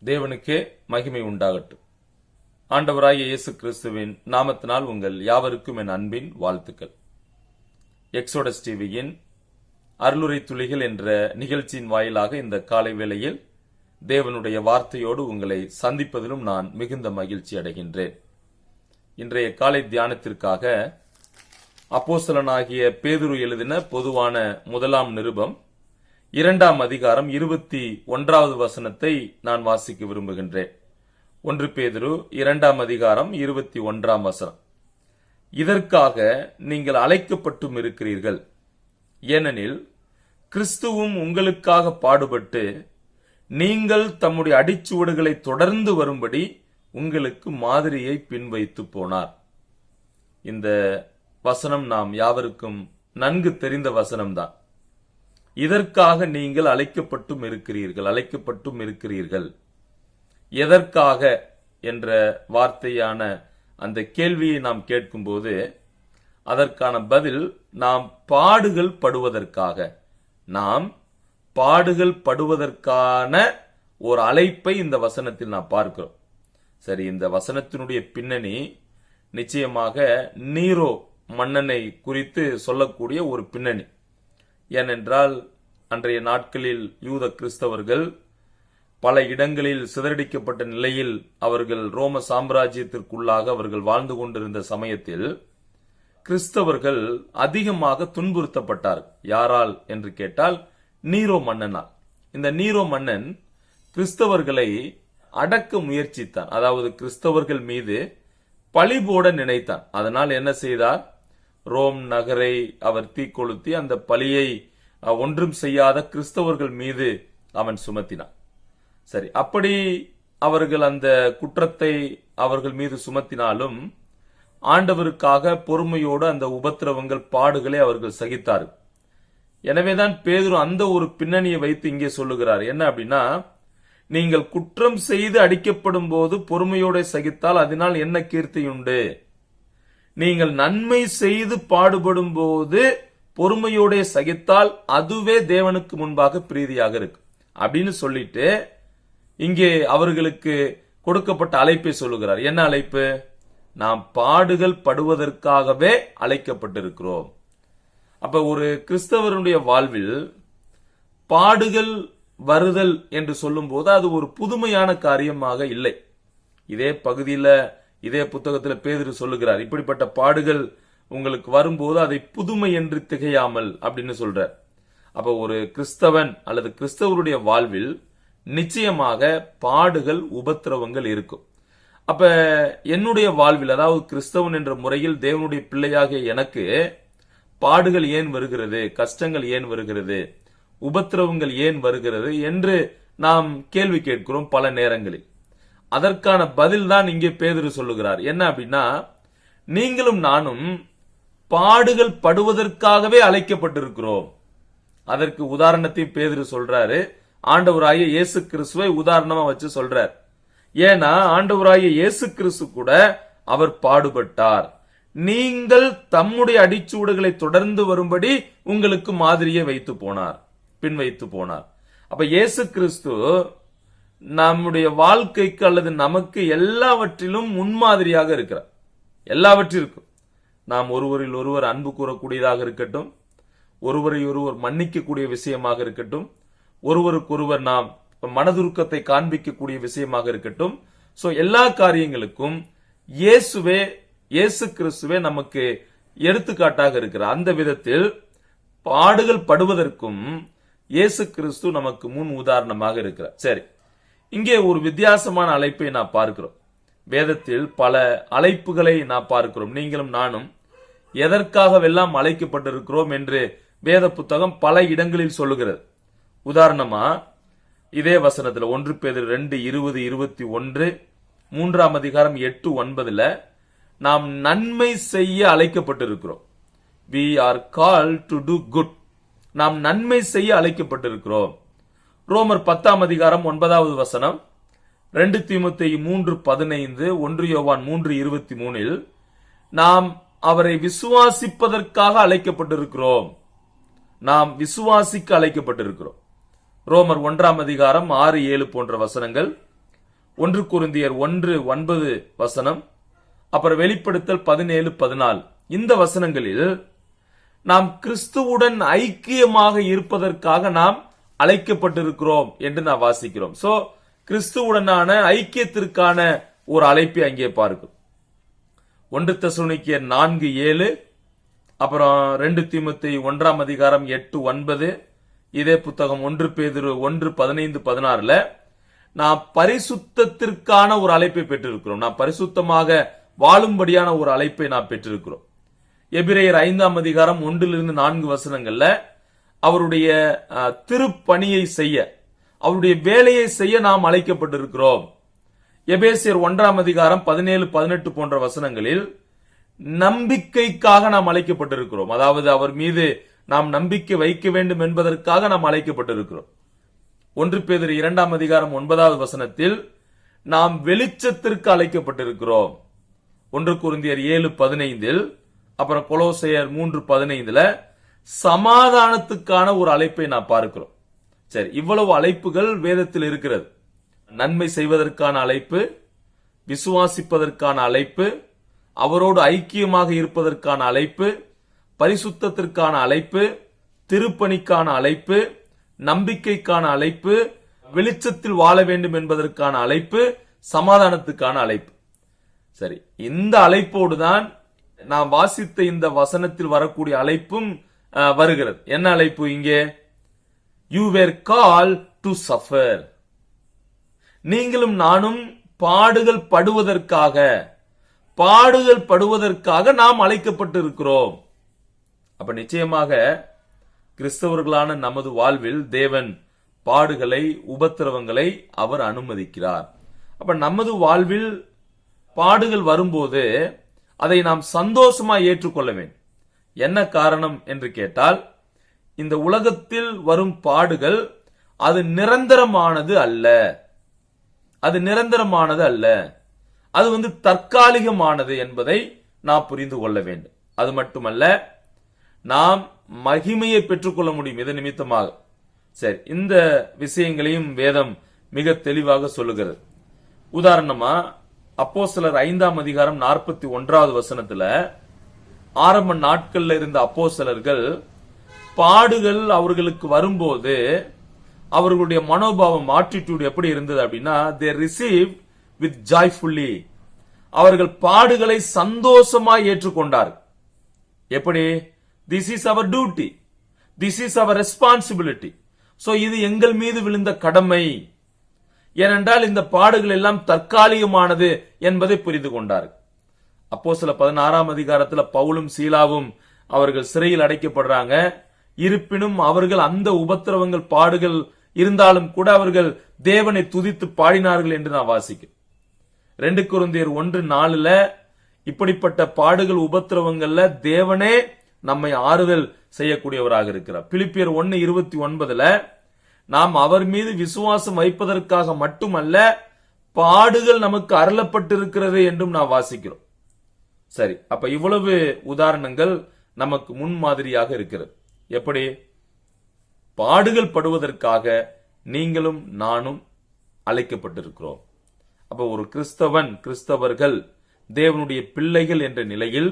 தேவனுக்கே மகிமை உண்டாகட்டும். ஆண்டவராகிய இயேசு கிறிஸ்துவின் நாமத்தினால் உங்கள் யாவருக்கும் என் அன்பின் வாழ்த்துக்கள். எக்ஸோடஸ் டிவியின் அருளுரை துளிகள் என்ற நிகழ்ச்சியின் வாயிலாக இந்த காலை வேளையில் தேவனுடைய வார்த்தையோடு உங்களை சந்திப்பதிலும் நான் மிகுந்த மகிழ்ச்சி அடைகின்றேன். இன்றைய காலை தியானத்திற்காக அப்போஸ்தலனாகிய பேதுரு எழுதின பொதுவான முதலாம் நிருபம் 2ஆம் அதிகாரம் 21வது வசனத்தை நான் வாசிக்க விரும்புகின்றேன். 1 பேதுரு 2ஆம் அதிகாரம் 21ஆம் வசனம். இதற்காக நீங்கள் அழைக்கப்பட்டும் இருக்கிறீர்கள், ஏனெனில் கிறிஸ்துவும் உங்களுக்காக பாடுபட்டு நீங்கள் தம்முடைய அடிச்சுவடுகளை தொடர்ந்து வரும்படி உங்களுக்கு மாதிரியை பின்வைத்து போனார். இந்த வசனம் நாம் யாவருக்கும் நன்கு தெரிந்த வசனம்தான். இதற்காக நீங்கள் அழைக்கப்பட்டும் இருக்கிறீர்கள். எதற்காக என்ற வார்த்தையான அந்த கேள்வியை நாம் கேட்கும்போது அதற்கான பதில் நாம் பாடுகள் படுவதற்கான ஒரு அழைப்பை இந்த வசனத்தில் நாம் பார்க்கிறோம். சரி, இந்த வசனத்தினுடைய பின்னணி நிச்சயமாக நீரோ மன்னனை குறித்து சொல்லக்கூடிய ஒரு பின்னணி. ஏனென்றால் அன்றைய நாட்களில் யூத கிறிஸ்தவர்கள் பல இடங்களில் சிதறடிக்கப்பட்ட நிலையில் அவர்கள் ரோம சாம்ராஜ்யத்திற்குள்ளாக அவர்கள் வாழ்ந்து கொண்டிருந்த சமயத்தில் கிறிஸ்தவர்கள் அதிகமாக துன்புறுத்தப்பட்டார். யாரால் என்று கேட்டால் நீரோ மன்னனால். இந்த நீரோ மன்னன் கிறிஸ்தவர்களை அடக்க முயற்சித்தான். அதாவது கிறிஸ்தவர்கள் மீது பழி போட நினைத்தான். அதனால் என்ன செய்தார்? ரோம் நகரை அவர் தீக்கொளுத்தி அந்த பழியை ஒன்றும் செய்யாத கிறிஸ்தவர்கள் மீது அவன் சுமத்தினான். சரி, அப்படி அவர்கள் அந்த குற்றத்தை அவர்கள் மீது சுமத்தினாலும் ஆண்டவருக்காக பொறுமையோடு அந்த உபத்திரவங்கள் பாடுகளை அவர்கள் சகித்தார்கள். எனவேதான் பேதுரு அந்த ஒரு பின்னணியை வைத்து இங்கே சொல்லுகிறார். என்ன அப்படின்னா, நீங்கள் குற்றம் செய்து அடிக்கப்படும் போது பொறுமையோடு சகித்தால் அதனால் என்ன கீர்த்தியுண்டு? நீங்கள் நன்மை செய்து பாடுபடும் போது பொறுமையோட சகித்தால் அதுவே தேவனுக்கு முன்பாக பிரீதியாக இருக்கு அப்படின்னு சொல்லிட்டு இங்கே அவர்களுக்கு கொடுக்கப்பட்ட அழைப்பை சொல்லுகிறார். என்ன அழைப்பு? நாம் பாடுகள் படுவதற்காகவே அழைக்கப்பட்டிருக்கிறோம். அப்ப ஒரு கிறிஸ்தவருடைய வாழ்வில் பாடுகள் வருதல் என்று சொல்லும் போது அது ஒரு புதுமையான காரியமாக இல்லை. இதே பகுதியில இதே புத்தகத்தில் பேதுரு சொல்லுகிறார், இப்படிப்பட்ட பாடுகள் உங்களுக்கு வரும்போது அதை புதுமை என்று திகையாமல் அப்படின்னு சொல்றார். அப்ப ஒரு கிறிஸ்தவன் அல்லது கிறிஸ்தவருடைய வாழ்வில் நிச்சயமாக பாடுகள் உபத்திரவங்கள் இருக்கும். அப்ப என்னுடைய வாழ்வில், அதாவது கிறிஸ்தவன் என்ற முறையில் தேவனுடைய பிள்ளையாக எனக்கு பாடுகள் ஏன் வருகிறது, கஷ்டங்கள் ஏன் வருகிறது, உபத்திரவங்கள் ஏன் வருகிறது என்று நாம் கேள்வி கேட்கிறோம் பல நேரங்களில். அதற்கான பதில் தான் இங்கே பேதுரு சொல்லுகிறார். என்ன அப்படின்னா, நீங்களும் நானும் பாடுகள் படுவதற்காகவே அழைக்கப்பட்டிருக்கிறோம். அதற்கு உதாரணத்தை பேதுரு சொல்றாரு. ஆண்டவராகிய இயேசு கிறிஸ்துவை உதாரணமா வச்சு சொல்றார். ஏன்னா ஆண்டவராகிய இயேசு கிறிஸ்து கூட அவர் பாடுபட்டார். நீங்கள் தம்முடைய அடிச்சூடுகளை தொடர்ந்து வரும்படி உங்களுக்கு மாதிரியை பின் வைத்து போனார். அப்ப இயேசு கிறிஸ்து நம்முடைய வாழ்க்கைக்கு அல்லது நமக்கு எல்லாவற்றிலும் முன்மாதிரியாக இருக்கிறார். எல்லாவற்றிற்கும் நாம் ஒருவரில் ஒருவர் அன்பு கூறக்கூடியதாக இருக்கட்டும், ஒருவரை ஒருவர் மன்னிக்கக்கூடிய விஷயமாக இருக்கட்டும், ஒருவருக்கொருவர் நாம் மனதுருக்கத்தை காண்பிக்கக்கூடிய விஷயமாக இருக்கட்டும். சோ எல்லா காரியங்களுக்கும் இயேசு கிறிஸ்துவே நமக்கு எடுத்துக்காட்டாக இருக்கிறார். அந்த விதத்தில் பாடுகள் படுவதற்கும் இயேசு கிறிஸ்து நமக்கு முன் உதாரணமாக இருக்கிறார். சரி, இங்கே ஒரு வித்தியாசமான அழைப்பை நான் பார்க்கிறோம். வேதத்தில் பல அழைப்புகளை நான் பார்க்கிறோம். நீங்களும் நானும் எதற்காகவெல்லாம் அழைக்கப்பட்டிருக்கிறோம் என்று வேத புத்தகம் பல இடங்களில் சொல்லுகிறது. உதாரணமா இதே வசனத்துல 1 பேதுரு 2:20-21, 3ஆம் அதிகாரம் 8-9 நாம் நன்மை செய்ய அழைக்கப்பட்டிருக்கிறோம். We are called to do good. நாம் நன்மை செய்ய அழைக்கப்பட்டிருக்கிறோம். ரோமர் 10ஆம் அதிகாரம் 9வது வசனம், 2 தீமோத்தேயு 3:15, 1 யோவான் 3:23 நாம் அவரை விசுவாசிப்பதற்காக அழைக்கப்பட்டிருக்கிறோம். நாம் விசுவாசிக்க அழைக்கப்பட்டிருக்கிறோம். ரோமர் 1ஆம் அதிகாரம் 6-7 போன்ற வசனங்கள், 1 கொரிந்தியர் 1:9 அப்புறம் வெளிப்படுத்தல் 17:14 இந்த வசனங்களில் நாம் கிறிஸ்துவுடன் ஐக்கியமாக இருப்பதற்காக நாம் அழைக்கப்பட்டிருக்கிறோம் என்று நாம் வாசிக்கிறோம். சோ கிறிஸ்துவுடனான ஐக்கியத்திற்கான ஒரு அழைப்பை அங்கே பார்க்கிறோம். 1 தெசலோனிக்கேயர் 4:7 அப்புறம் 2 தீமோத்தேயு 1:8-9 இதே புத்தகம் 1 பேதுரு 1:15-16 நாம் பரிசுத்தத்திற்கான ஒரு அழைப்பை பெற்றிருக்கிறோம். நாம் பரிசுத்தமாக வாழும்படியான ஒரு அழைப்பை நாம் பெற்றிருக்கிறோம். எபிரேயர் 5:1-4 அவருடைய திருப்பணியை செய்ய, அவருடைய வேலையை செய்ய நாம் அழைக்கப்பட்டிருக்கிறோம். எபேசியர் 1:17-18 போன்ற வசனங்களில் நம்பிக்கைக்காக நாம் அழைக்கப்பட்டிருக்கிறோம். அதாவது அவர் மீது நாம் நம்பிக்கை வைக்க வேண்டும் என்பதற்காக நாம் அழைக்கப்பட்டிருக்கிறோம். 1 பேதுரு 2:9 நாம் வெளிச்சத்திற்கு அழைக்கப்பட்டிருக்கிறோம். 1 கொரிந்தியர் 7:15 அப்புறம் கொலோசையர் 3:15 சமாதானத்துக்கான ஒரு அழைப்பை நாம் பார்க்கிறோம். சரி, இவ்வளவு அழைப்புகள் வேதத்தில் இருக்கிறது. நன்மை செய்வதற்கான அழைப்பு, விசுவாசிப்பதற்கான அழைப்பு, அவரோடு ஐக்கியமாக இருப்பதற்கான அழைப்பு, பரிசுத்தத்திற்கான அழைப்பு, திருப்பணிக்கான அழைப்பு, நம்பிக்கைக்கான அழைப்பு, வெளிச்சத்தில் வாழ வேண்டும் என்பதற்கான அழைப்பு, சமாதானத்துக்கான அழைப்பு. சரி, இந்த அழைப்போடு தான் நாம் வாசித்த இந்த வசனத்தில் வரக்கூடிய அழைப்பும் வருகிறது. என்ன அழைப்பு இங்கே? You were called to suffer. நீங்களும் நானும் பாடுகள் படுவதற்காக நாம் அழைக்கப்பட்டிருக்கிறோம். அப்ப நிச்சயமாக கிறிஸ்தவர்களான நமது வாழ்வில் தேவன் பாடுகளை, உபத்திரவங்களை அவர் அனுமதிக்கிறார். அப்ப நமது வாழ்வில் பாடுகள் வரும்போது அதை நாம் சந்தோஷமா ஏற்றுக்கொள்ள வேண்டும். என்ன காரணம் என்று கேட்டால், இந்த உலகத்தில் வரும் பாடுகள் அது நிரந்தரமானது அல்ல. அது தற்காலிகமானது என்பதை நாம் புரிந்து கொள்ள வேண்டும். அது மட்டுமல்ல, நாம் மகிமையை பெற்றுக்கொள்ள முடியும் இதன் நிமித்தமாக. சரி, இந்த விஷயங்களையும் வேதம் மிக தெளிவாக சொல்லுகிறது. உதாரணமா அப்போஸ்தலர் 5:41 ஆரம்ப நாட்கள்ல இருந்த அப்போஸ்தலர்கள் பாடுகள் அவர்களுக்கு வரும்போது அவர்களுடைய மனோபாவம், ஆட்டிடியூட் எப்படி இருந்தது அப்படின்னா, they received with joyfully. அவர்கள் பாடுகளை சந்தோஷமாய் ஏற்றுக்கொண்டார்கள். எப்படி? This is our duty, this is our responsibility. So இது எங்கள் மீது விழுந்த கடமை. ஏனென்றால் இந்த பாடுகள் எல்லாம் தற்காலிகமானது என்பதை புரிந்து கொண்டார்கள். அப்போஸ்தலர் 16 பவுலும் சீலாவும் அவர்கள் சிறையில் அடைக்கப்படுறாங்க. இருப்பினும் அவர்கள் அந்த உபத்திரவங்கள், பாடுகள் இருந்தாலும் கூட அவர்கள் தேவனை துதித்து பாடினார்கள் என்று நான் வாசிக்கிறேன். 2 கொரிந்தியர் 1:4 இப்படிப்பட்ட பாடுகள், உபத்திரவங்கள்ல தேவனே நம்மை ஆறுதல் செய்யக்கூடியவராக இருக்கிறார். பிலிப்பியர் 1:29 நாம் அவர் மீது விசுவாசம் வைப்பதற்காக மட்டுமல்ல, பாடுகள் நமக்கு அருளப்பட்டிருக்கிறது என்றும் நாம் வாசிக்கிறோம். சரி, அப்ப இவ்வளவு உதாரணங்கள் நமக்கு முன்மாதிரியாக இருக்கிறது. எப்படி? பாடுகள் படுவதற்காக நீங்களும் நானும் அழைக்கப்பட்டிருக்கிறோம். அப்ப ஒரு கிறிஸ்தவர்கள் தேவனுடைய பிள்ளைகள் என்ற நிலையில்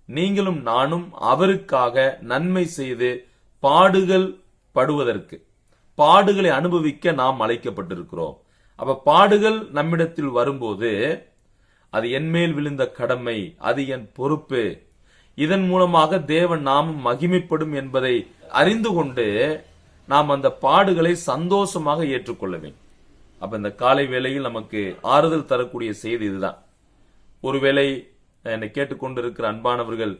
நீங்களும் நானும் அவருக்காக நன்மை செய்து பாடுகள் படுவதற்கு, பாடுகளை அனுபவிக்க நாம் அழைக்கப்பட்டிருக்கிறோம். அப்ப பாடுகள் நம்மிடத்தில் வரும்போது அது என்மேல் விழுந்த கடமை, அது என் பொறுப்பு, இதன் மூலமாக தேவன் நாமம் மகிமைப்படும் என்பதை அறிந்து கொண்டு நாம் அந்த பாடுகளை சந்தோஷமாக ஏற்றுக்கொள்ள வேண்டும். அப்ப இந்த காலை வேளையில் நமக்கு ஆறுதல் தரக்கூடிய செய்தி இதுதான். ஒருவேளை என்னை கேட்டுக்கொண்டிருக்கிற அன்பானவர்கள்,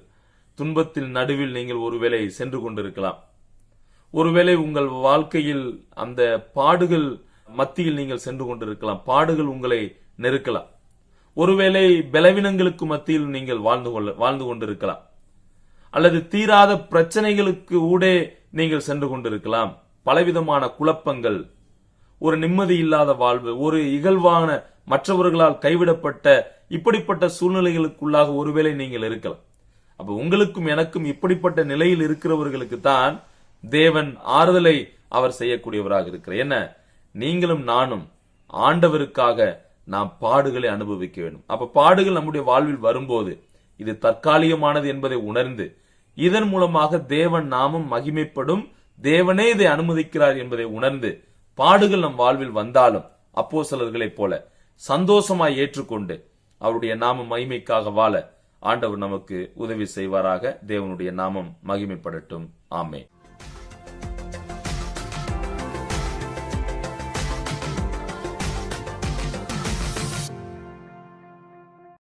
துன்பத்தில் நடுவில் நீங்கள் ஒருவேளை சென்று கொண்டிருக்கலாம். ஒருவேளை உங்கள் வாழ்க்கையில் அந்த பாடுகள் மத்தியில் நீங்கள் சென்று கொண்டிருக்கலாம். பாடுகள் உங்களை நெருக்கலாம். ஒருவேளை பலவீனங்களுக்கு மத்தியில் நீங்கள் வாழ்ந்து கொண்டிருக்கலாம். அல்லது தீராத பிரச்சனைகளுக்கு ஊடே நீங்கள் சென்று கொண்டிருக்கலாம். பலவிதமான குழப்பங்கள், ஒரு நிம்மதி இல்லாத வாழ்வு, ஒரு இகழ்வான, மற்றவர்களால் கைவிடப்பட்ட இப்படிப்பட்ட சூழ்நிலைகளுக்குள்ளாக ஒருவேளை நீங்கள் இருக்கலாம். அப்ப உங்களுக்கும் எனக்கும் இப்படிப்பட்ட நிலையில் இருக்கிறவர்களுக்கு தான் தேவன் ஆறுதலை அவர் செய்யக்கூடியவராக இருக்கிறார். என்ன? நீங்களும் நானும் ஆண்டவருக்காக நாம் பாடுகளை அனுபவிக்க வேண்டும். அப்ப பாடுகள் நம்முடைய வாழ்வில் வரும்போது இது தற்காலிகமானது என்பதை உணர்ந்து இதன் மூலமாக தேவன் நாமம் மகிமைப்படும், தேவனே இதை அனுமதிக்கிறார் என்பதை உணர்ந்து பாடுகள் நம் வாழ்வில் வந்தாலும் அப்போஸ்தலர்களைப் போல சந்தோஷமாய் ஏற்றுக்கொண்டு அவருடைய நாம மகிமைக்காக வாழ ஆண்டவர் நமக்கு உதவி செய்வாராக. தேவனுடைய நாமம் மகிமைப்படட்டும். ஆமென்.